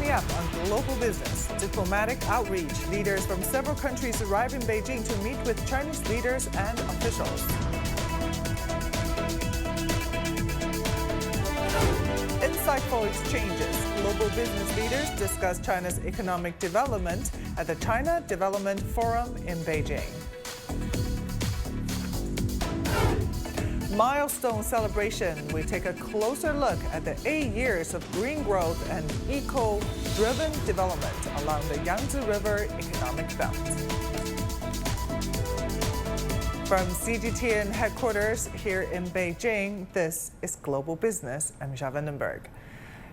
Coming up on Global Business, diplomatic outreach. Leaders from several countries arrive in Beijing to meet with Chinese leaders and officials. Insightful exchanges. Global business leaders discuss China's economic development at the China Development Forum in Beijing. Milestone celebration. We take a closer look at the 8 years of green growth and eco-driven development along the Yangtze River Economic Belt. From CGTN headquarters here in Beijing, this is Global Business. I'm Xia Vandenberg.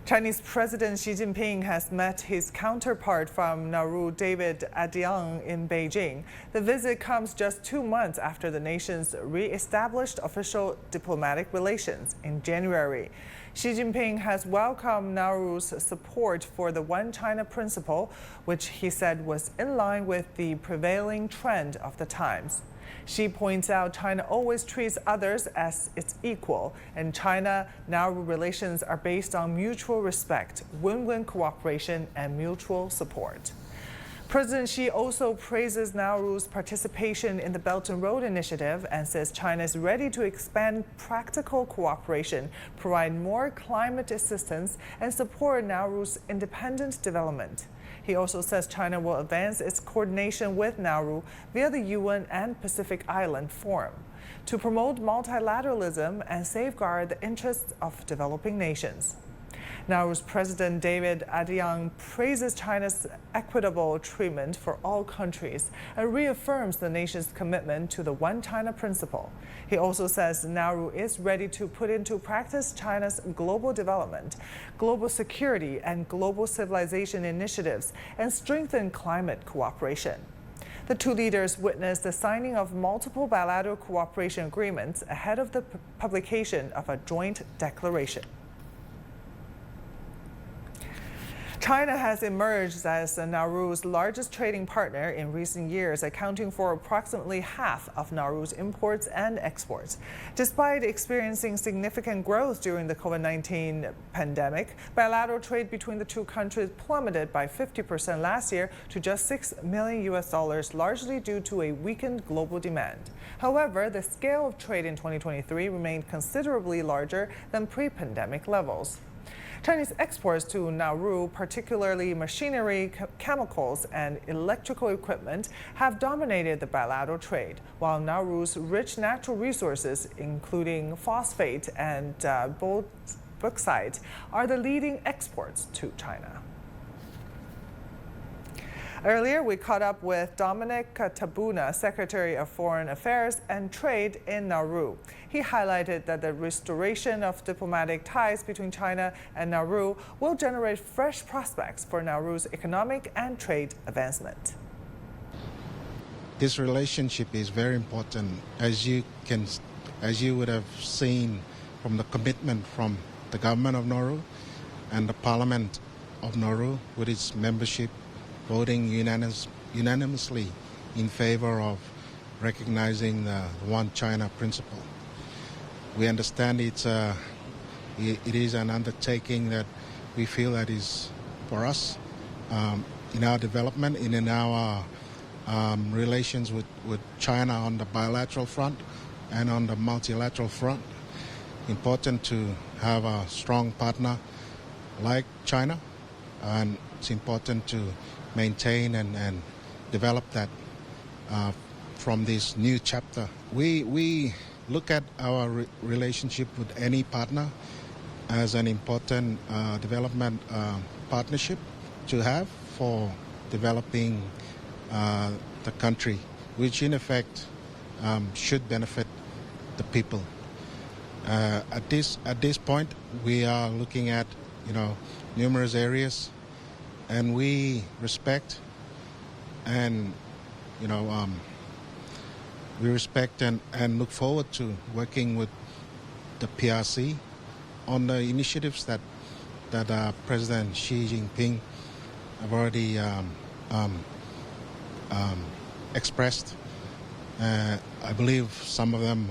Chinese President Xi Jinping has met his counterpart from Nauru, David Adiang, in Beijing. The visit comes just 2 months after the nations re-established official diplomatic relations in January. Xi Jinping has welcomed Nauru's support for the One China principle, which he said was in line with the prevailing trend of the times. Xi points out China always treats others as its equal, and China-Nauru relations are based on mutual respect, win-win cooperation, and mutual support. President Xi also praises Nauru's participation in the Belt and Road Initiative and says China is ready to expand practical cooperation, provide more climate assistance, and support Nauru's independent development. He also says China will advance its coordination with Nauru via the UN and Pacific Island Forum to promote multilateralism and safeguard the interests of developing nations. Nauru's President David Adiang praises China's equitable treatment for all countries and reaffirms the nation's commitment to the One China principle. He also says Nauru is ready to put into practice China's global development, global security, and global civilization initiatives and strengthen climate cooperation. The two leaders witnessed the signing of multiple bilateral cooperation agreements ahead of the publication of a joint declaration. China has emerged as Nauru's largest trading partner in recent years, accounting for approximately half of Nauru's imports and exports. Despite experiencing significant growth during the COVID-19 pandemic, bilateral trade between the two countries plummeted by 50% last year to just $6 million, largely due to a weakened global demand. However, the scale of trade in 2023 remained considerably larger than pre-pandemic levels. Chinese exports to Nauru, particularly machinery, chemicals, and electrical equipment, have dominated the bilateral trade, while Nauru's rich natural resources, including phosphate and bauxite, are the leading exports to China. Earlier, we caught up with Dominic Tabuna, Secretary of Foreign Affairs and Trade in Nauru. He highlighted that the restoration of diplomatic ties between China and Nauru will generate fresh prospects for Nauru's economic and trade advancement. This relationship is very important, as you would have seen from the commitment from the government of Nauru and the Parliament of Nauru with its membership voting unanimously in favor of recognizing the One China principle. We understand it is an undertaking that we feel that is for us in our development, in our relations with China on the bilateral front and on the multilateral front. Important to have a strong partner like China, and it's important to maintain and develop that from this new chapter. We look at our relationship with any partner as an important development partnership to have for developing the country, which in effect should benefit the people. At this point, we are looking at numerous areas, and we respect and look forward to working with the PRC on the initiatives that President Xi Jinping have already expressed. I believe some of them,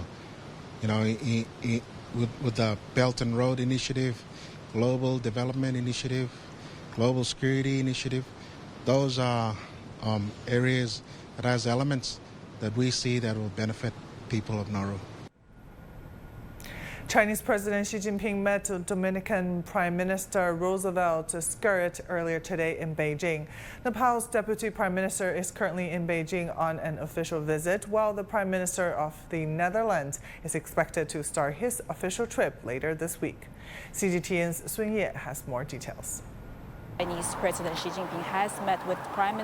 with the Belt and Road Initiative, Global Development Initiative, global security initiative. Those are areas that has elements that we see that will benefit people of Nauru. Chinese President Xi Jinping met Dominican Prime Minister Roosevelt Skerrit earlier today in Beijing. Nepal's Deputy Prime Minister is currently in Beijing on an official visit, while the Prime Minister of the Netherlands is expected to start his official trip later this week. CGTN's Sun Ye has more details. Chinese President Xi Jinping has met with Prime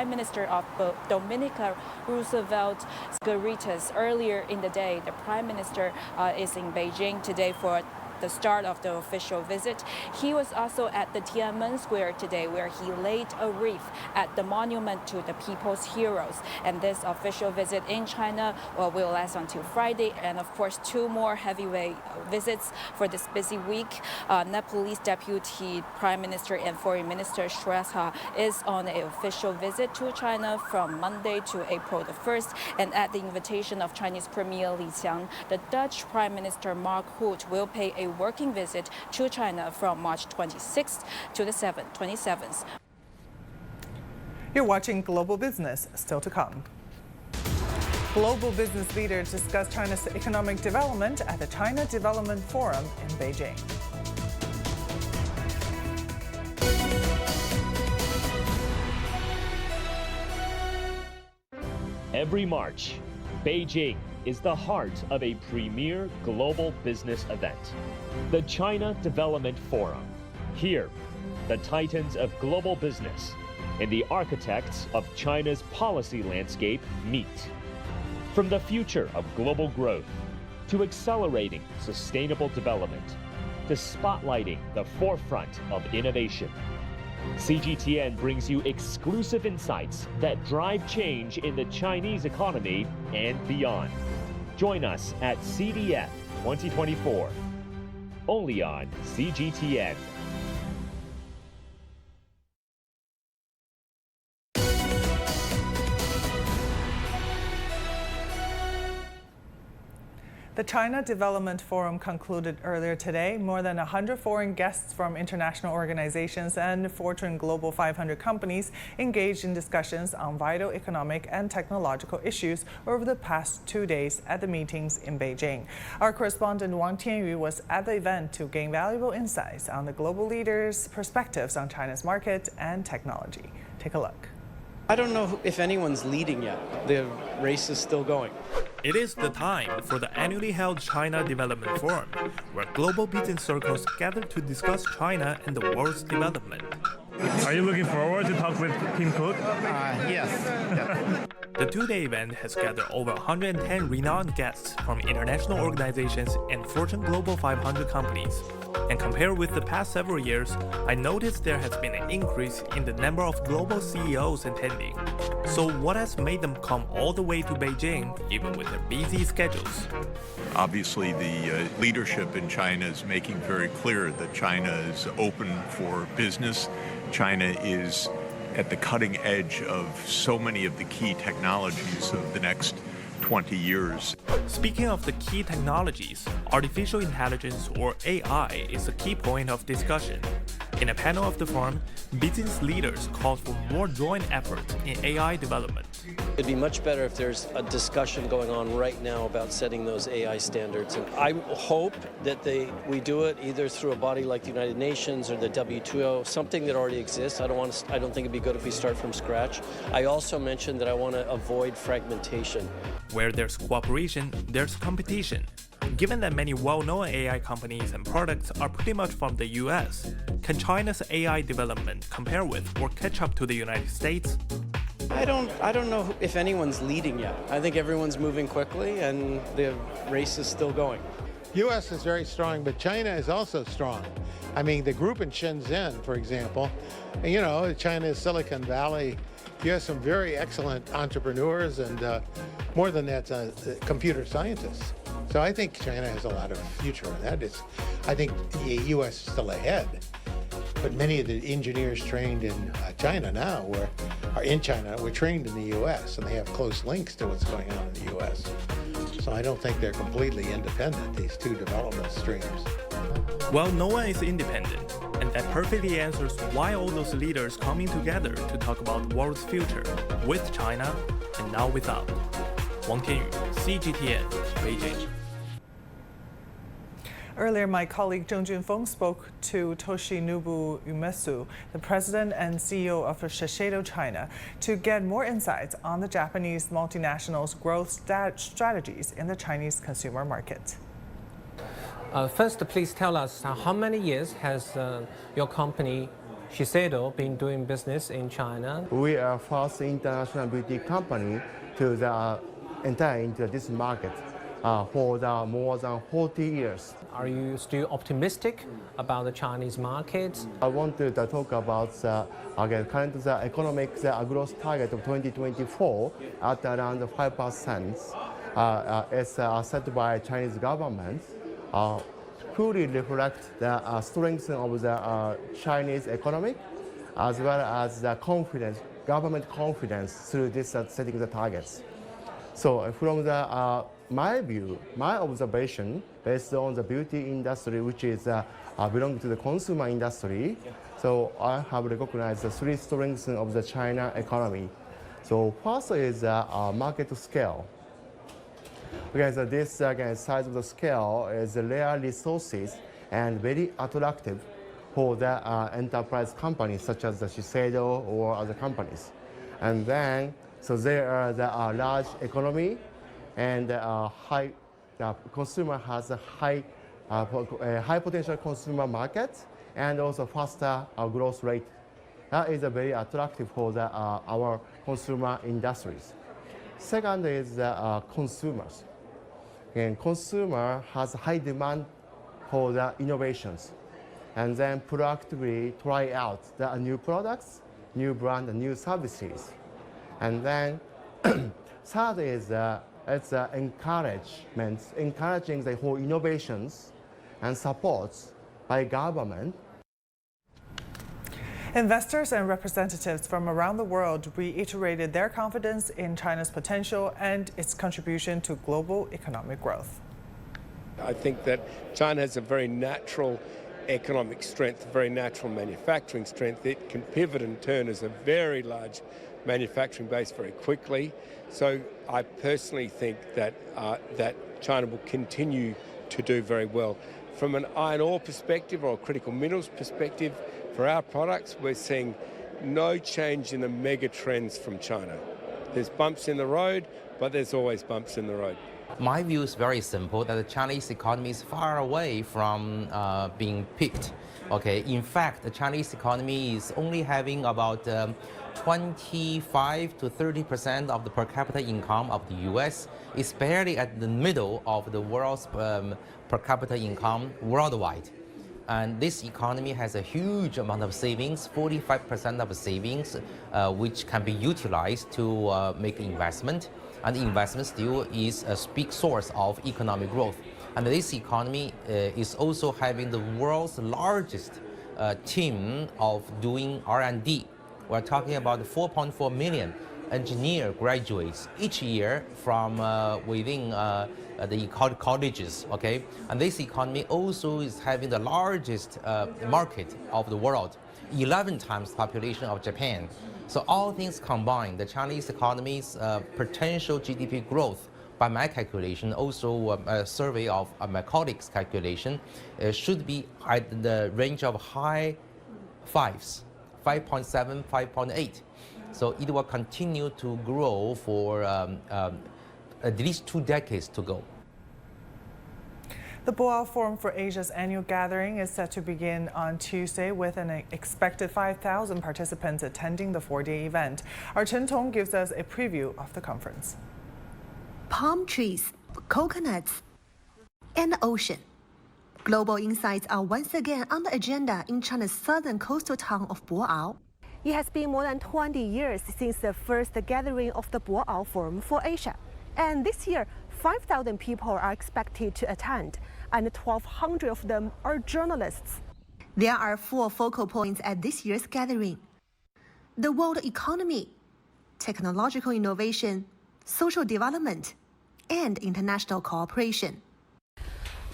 Minister of Dominica Roosevelt Skerrit earlier in the day. The Prime Minister is in Beijing today for the start of the official visit. He was also at the Tiananmen Square today, where he laid a wreath at the monument to the people's heroes. And this official visit in China will last until Friday. And of course, 2 more heavyweight visits for this busy week. Nepalese Deputy Prime Minister and Foreign Minister Shrestha is on an official visit to China from Monday to April the 1st. And at the invitation of Chinese Premier Li Qiang, the Dutch Prime Minister Mark Rutte will pay a working visit to China from March 26th to the 27th. You're watching Global Business, still to come. Global business leaders discuss China's economic development at the China Development Forum in Beijing. Every March, Beijing is the heart of a premier global business event, the China Development Forum. Here, the titans of global business and the architects of China's policy landscape meet. From the future of global growth to accelerating sustainable development to spotlighting the forefront of innovation, CGTN brings you exclusive insights that drive change in the Chinese economy and beyond. Join us at CDF 2024, only on CGTN. The China Development Forum concluded earlier today. More than 100 foreign guests from international organizations and Fortune Global 500 companies engaged in discussions on vital economic and technological issues over the past 2 days at the meetings in Beijing. Our correspondent Wang Tianyu was at the event to gain valuable insights on the global leaders' perspectives on China's market and technology. Take a look. I don't know if anyone's leading yet. The race is still going. It is the time for the annually held China Development Forum, where global business circles gather to discuss China and the world's development. Are you looking forward to talk with Tim Cook? Yes. The 2-day event has gathered over 110 renowned guests from international organizations and Fortune Global 500 companies. And compared with the past several years, I noticed there has been an increase in the number of global CEOs attending. So what has made them come all the way to Beijing, even with their busy schedules? Obviously, the leadership in China is making very clear that China is open for business. China is at the cutting edge of so many of the key technologies of the next 20 years. Speaking of the key technologies, artificial intelligence or AI is a key point of discussion. In a panel of the forum, business leaders called for more joint efforts in AI development. It'd be much better if there's a discussion going on right now about setting those AI standards. And I hope that we do it either through a body like the United Nations or the WTO, something that already exists. I don't think it'd be good if we start from scratch. I also mentioned that I want to avoid fragmentation. Where there's cooperation, there's competition. Given that many well-known AI companies and products are pretty much from the US, can China's AI development compare with or catch up to the United States? I don't know if anyone's leading yet. I think everyone's moving quickly and the race is still going. U.S. is very strong, but China is also strong. I mean, the group in Shenzhen, for example, you know, China's Silicon Valley, you have some very excellent entrepreneurs and more than that, computer scientists. So I think China has a lot of future in that. I think the U.S. is still ahead. But many of the engineers trained in China now are in China were trained in the U.S. and they have close links to what's going on in the U.S. So I don't think they're completely independent, these two development streams. Well, no one is independent. And that perfectly answers why all those leaders coming together to talk about the world's future, with China and now without. Wang Tianyu, CGTN, Beijing. Earlier, my colleague Zheng Junfeng spoke to Toshinobu Uematsu, the president and CEO of Shiseido China, to get more insights on the Japanese multinational's growth strategies in the Chinese consumer market. First, please tell us how many years has your company Shiseido been doing business in China? We are first international beauty company to enter into this market for more than 40 years. Are you still optimistic about the Chinese market? I want to talk about current economic growth target of 2024 at around 5%. As set by Chinese government, fully reflect the strength of the Chinese economy as well as the government confidence through this setting the targets. So from my view, my observation, based on the beauty industry, which is belong to the consumer industry, so I have recognized the three strengths of the China economy. So first is market scale. Okay, so this size of the scale is rare resources and very attractive for the enterprise companies such as the Shiseido or other companies. And then, so there are the large economy and high consumer has a high potential consumer market and also faster growth rate. That is very attractive for our consumer industries. Second is consumers. And consumer has high demand for the innovations and then proactively try out the new products, new brand, and new services. And then third is it's encouraging the whole innovations and supports by government. Investors and representatives from around the world reiterated their confidence in China's potential and its contribution to global economic growth. I think that China has a very natural economic strength, a very natural manufacturing strength. It can pivot and turn as a very large manufacturing base very quickly. So I personally think that China will continue to do very well. From an iron ore perspective or a critical minerals perspective, for our products, we're seeing no change in the mega trends from China. There's bumps in the road, but there's always bumps in the road. My view is very simple, that the Chinese economy is far away from being peaked. Okay, in fact, the Chinese economy is only having about 25 to 30% of the per capita income of the US. It's barely at the middle of the world's per capita income worldwide. And this economy has a huge amount of savings, 45% of savings, which can be utilized to make investment. And investment still is a big source of economic growth. And this economy is also having the world's largest team of doing R&D. We're talking about 4.4 million engineer graduates each year from within the colleges, okay? And this economy also is having the largest market of the world, 11 times population of Japan. So all things combined, the Chinese economy's potential GDP growth, by my calculation, also a survey of my colleagues' calculation, should be at the range of high fives, 5.7, 5.8. So it will continue to grow for at least 2 decades to go. The Boao Forum for Asia's annual gathering is set to begin on Tuesday with an expected 5,000 participants attending the 4-day event. Our Chen Tong gives us a preview of the conference. Palm trees, coconuts, and the ocean. Global insights are once again on the agenda in China's southern coastal town of Boao. It has been more than 20 years since the first gathering of the Boao Forum for Asia. And this year, 5,000 people are expected to attend, and 1,200 of them are journalists. There are 4 focal points at this year's gathering: the world economy, technological innovation, social development, and international cooperation.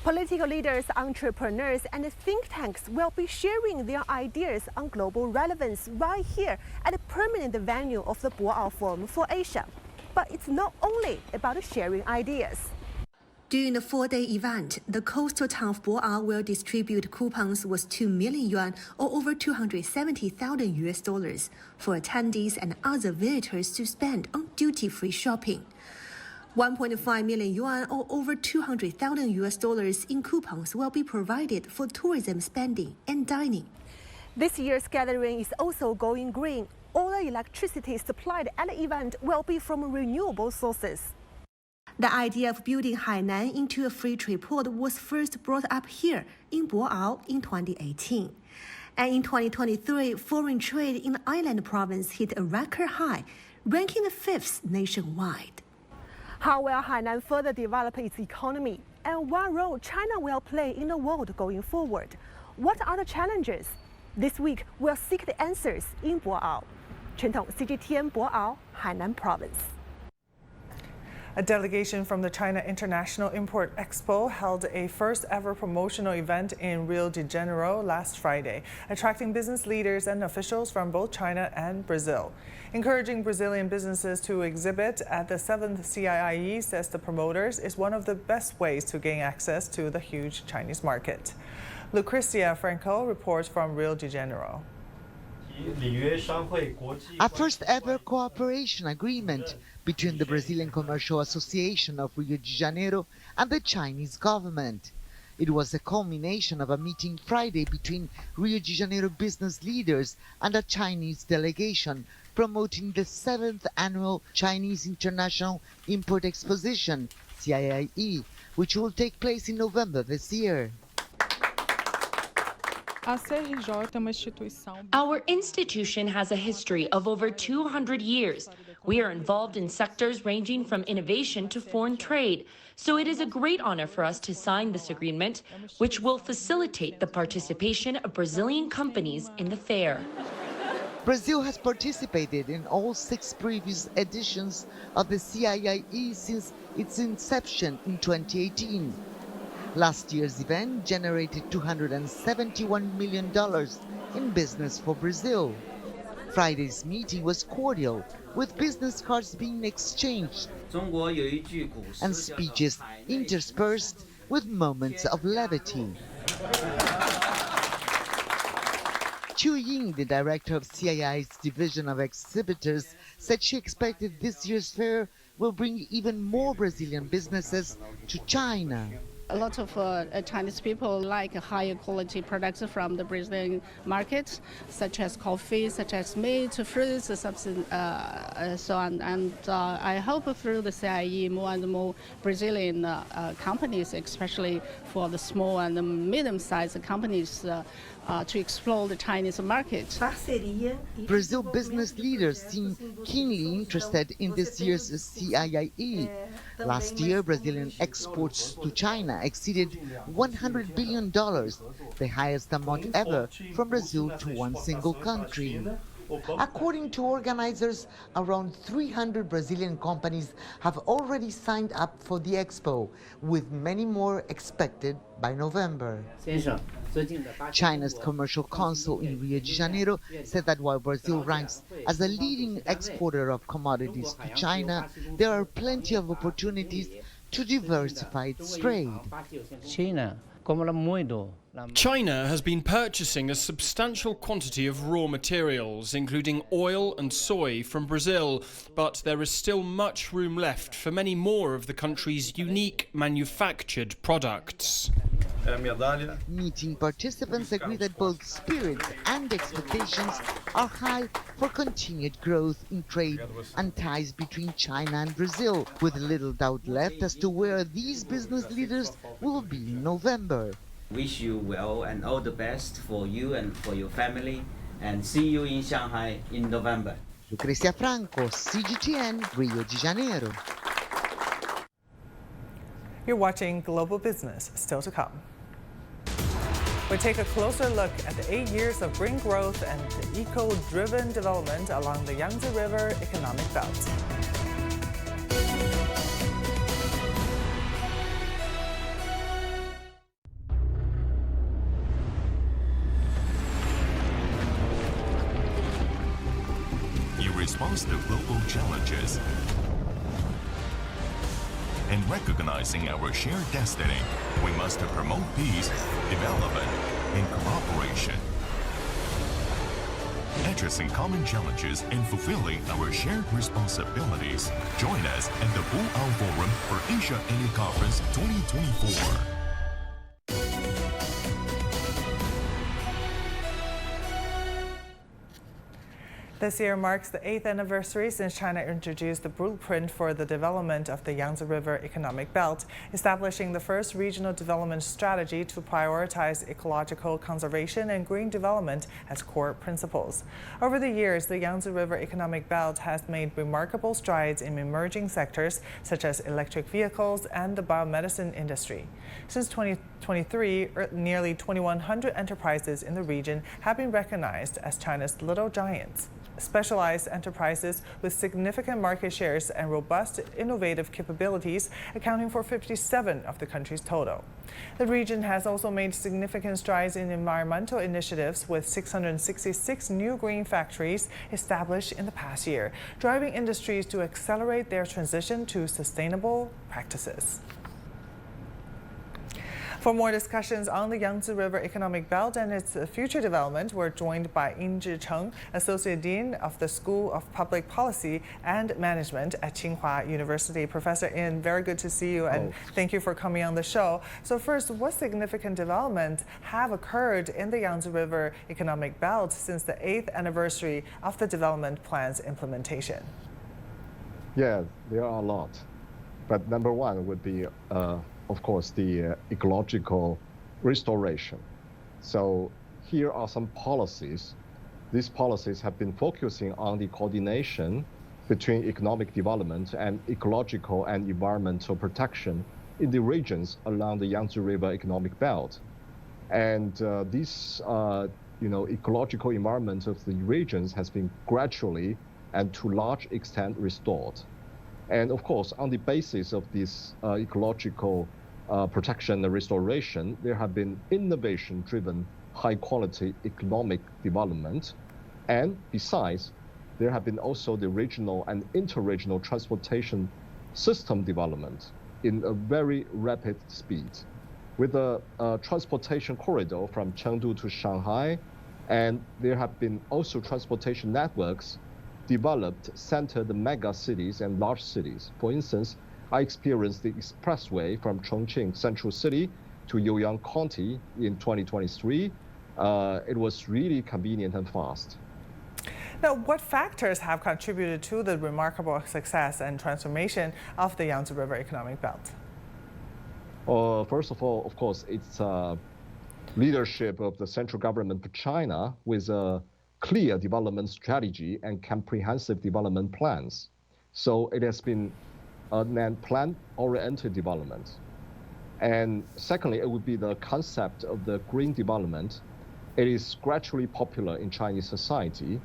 Political leaders, entrepreneurs, and think tanks will be sharing their ideas on global relevance right here at the permanent venue of the Boao Forum for Asia. But it's not only about sharing ideas. During the 4-day event, the coastal town of Boao will distribute coupons worth 2 million yuan or over $270,000 for attendees and other visitors to spend on duty-free shopping. 1.5 million yuan or over $200,000 in coupons will be provided for tourism spending and dining. This year's gathering is also going green. All the electricity supplied at the event will be from renewable sources. The idea of building Hainan into a free trade port was first brought up here in Boao in 2018. And in 2023, foreign trade in the island province hit a record high, ranking the 5th nationwide. How will Hainan further develop its economy? And what role China will play in the world going forward? What are the challenges? This week, we'll seek the answers in Boao. Chen Tong, CGTN Boao, Hainan Province. A delegation from the China International Import Expo held a first-ever promotional event in Rio de Janeiro last Friday, attracting business leaders and officials from both China and Brazil. Encouraging Brazilian businesses to exhibit at the 7th CIIE, says the promoters, is one of the best ways to gain access to the huge Chinese market. Lucrecia Franco reports from Rio de Janeiro. A first-ever cooperation agreement between the Brazilian Commercial Association of Rio de Janeiro and the Chinese government. It was a culmination of a meeting Friday between Rio de Janeiro business leaders and a Chinese delegation promoting the 7th annual Chinese International Import Exposition, CIIE, which will take place in November this year. Our institution has a history of over 200 years. We are involved in sectors ranging from innovation to foreign trade. So it is a great honor for us to sign this agreement, which will facilitate the participation of Brazilian companies in the fair. Brazil has participated in all 6 previous editions of the CIIE since its inception in 2018. Last year's event generated $271 million in business for Brazil. Friday's meeting was cordial, with business cards being exchanged and speeches interspersed with moments of levity. Chu Ying, the director of CII's Division of Exhibitors, said she expected this year's fair will bring even more Brazilian businesses to China. A lot of Chinese people like higher quality products from the Brazilian market, such as coffee, such as meat, fruits, something, so on. And I hope through the CIIE, more and more Brazilian companies, especially for the small and medium-sized companies, to explore the Chinese market. Brazil business leaders seem keenly interested in this year's CIIE. Last year, Brazilian exports to China exceeded $100 billion, the highest amount ever from Brazil to one single country. According to organizers, around 300 Brazilian companies have already signed up for the expo, with many more expected by November. China's Commercial Council in Rio de Janeiro said that while Brazil ranks as a leading exporter of commodities to China, there are plenty of opportunities to diversify its trade. China has been purchasing a substantial quantity of raw materials, including oil and soy, from Brazil, but there is still much room left for many more of the country's unique manufactured products. Meeting participants agree that both spirits and expectations are high for continued growth in trade and ties between China and Brazil, with little doubt left as to where these business leaders will be in November. Wish you well and all the best for you and for your family, and see you in Shanghai in November. Lucrecia Franco, CGTN, Rio de Janeiro. You're watching Global Business, still to come. We take a closer look at the 8 years of green growth and the eco-driven development along the Yangtze River economic belt. response to global challenges. And recognizing our shared destiny, we must promote peace, development, and cooperation. Addressing common challenges and fulfilling our shared responsibilities. Join us at the Boao Forum for Asia Annual Conference 2024. This year marks the 8th anniversary since China introduced the blueprint for the development of the Yangtze River Economic Belt, establishing the first regional development strategy to prioritize ecological conservation and green development as core principles. Over the years, the Yangtze River Economic Belt has made remarkable strides in emerging sectors such as electric vehicles and the biomedicine industry. Since 2023, nearly 2,100 enterprises in the region have been recognized as China's little giants. Specialized enterprises with significant market shares and robust innovative capabilities, accounting for 57 of the country's total. The region has also made significant strides in environmental initiatives, with 666 new green factories established in the past year, driving industries to accelerate their transition to sustainable practices. For more discussions on the Yangtze River Economic Belt and its future development, we're joined by Yingzhi Cheng, Associate Dean of the School of Public Policy and Management at Tsinghua University. Professor Yin, very good to see you, and thank you for coming on the show. So first, what significant developments have occurred in the Yangtze River Economic Belt since the 8th anniversary of the development plan's implementation? Yeah, there are a lot. But number one would be of course, the ecological restoration. So here are some policies. These policies have been focusing on the coordination between economic development and ecological and environmental protection in the regions along the Yangtze River Economic Belt. And this ecological environment of the regions has been gradually and to large extent restored. And of course, on the basis of this ecological protection and restoration, there have been innovation-driven, high-quality economic development. And besides, there have been also the regional and interregional transportation system development in a very rapid speed, with a transportation corridor from Chengdu to Shanghai. And there have been also transportation networks developed centered mega cities and large cities. For instance, I experienced the expressway from Chongqing Central City to Youyang County in 2023. It was really convenient and fast. Now, what factors have contributed to the remarkable success and transformation of the Yangtze River Economic Belt? First of all, of course, it's leadership of the central government of China with a clear development strategy and comprehensive development plans. So it has been a plan-oriented development. And secondly, it would be the concept of the green development. It is gradually popular in Chinese society.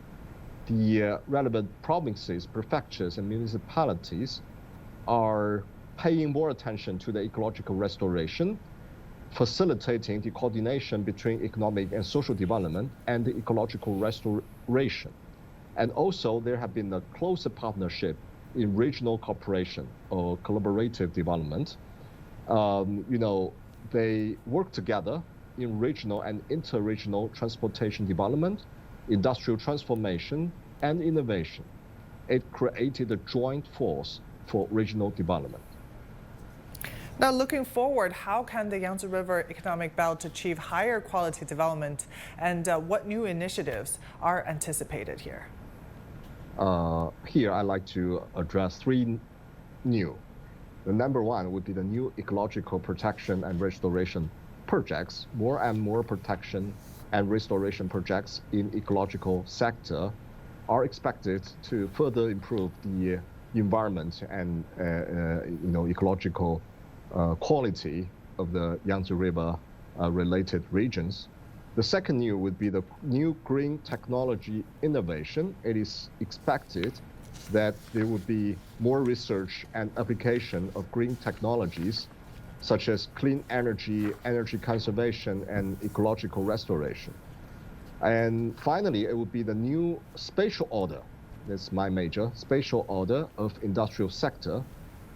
The relevant provinces, prefectures, and municipalities are paying more attention to the ecological restoration, facilitating the coordination between economic and social development and the ecological restoration. And also, there have been a closer partnership in regional cooperation or collaborative development. They work together in regional and interregional transportation development, industrial transformation, and innovation. It created a joint force for regional development. Now, looking forward, how can the Yangtze River Economic Belt achieve higher quality development, and what new initiatives are anticipated here? Here, I'd like to address three new. The number one would be the new ecological protection and restoration projects. More and more protection and restoration projects in ecological sector are expected to further improve the environment and ecological quality of the Yangtze River related regions. The second new would be the new green technology innovation. It is expected that there would be more research and application of green technologies, such as clean energy, energy conservation, and ecological restoration. And finally, it would be the new spatial order. that's my major, spatial order of industrial sector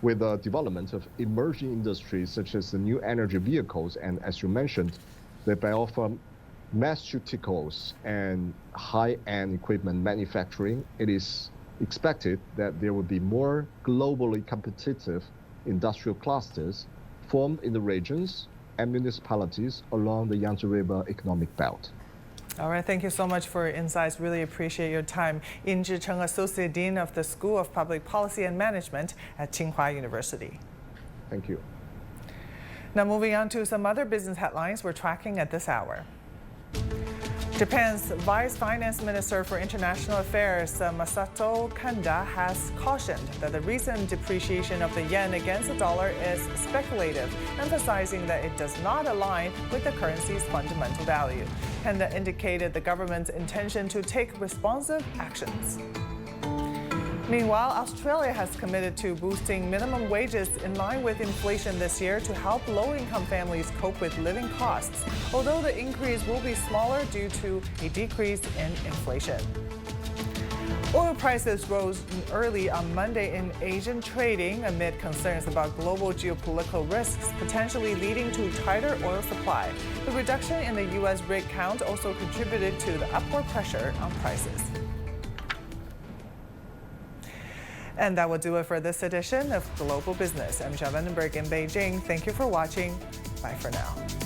with the development of emerging industries such as the new energy vehicles and, as you mentioned, the biopharmaceuticals and high-end equipment manufacturing. It is expected that there will be more globally competitive industrial clusters formed in the regions and municipalities along the Yangtze River economic belt. All right, thank you so much for your insights. Really appreciate your time. Yin Zhicheng, Associate Dean of the School of Public Policy and Management at Tsinghua University. Thank you. Now moving on to some other business headlines we're tracking at this hour. Japan's Vice Finance Minister for International Affairs, Masato Kanda, has cautioned that the recent depreciation of the yen against the dollar is speculative, emphasizing that it does not align with the currency's fundamental value. Kanda indicated the government's intention to take responsive actions. Meanwhile, Australia has committed to boosting minimum wages in line with inflation this year to help low-income families cope with living costs, although the increase will be smaller due to a decrease in inflation. Oil prices rose early on Monday in Asian trading amid concerns about global geopolitical risks potentially leading to tighter oil supply. The reduction in the U.S. rig count also contributed to the upward pressure on prices. And that will do it for this edition of Global Business. I'm Michelle Vandenberg in Beijing. Thank you for watching. Bye for now.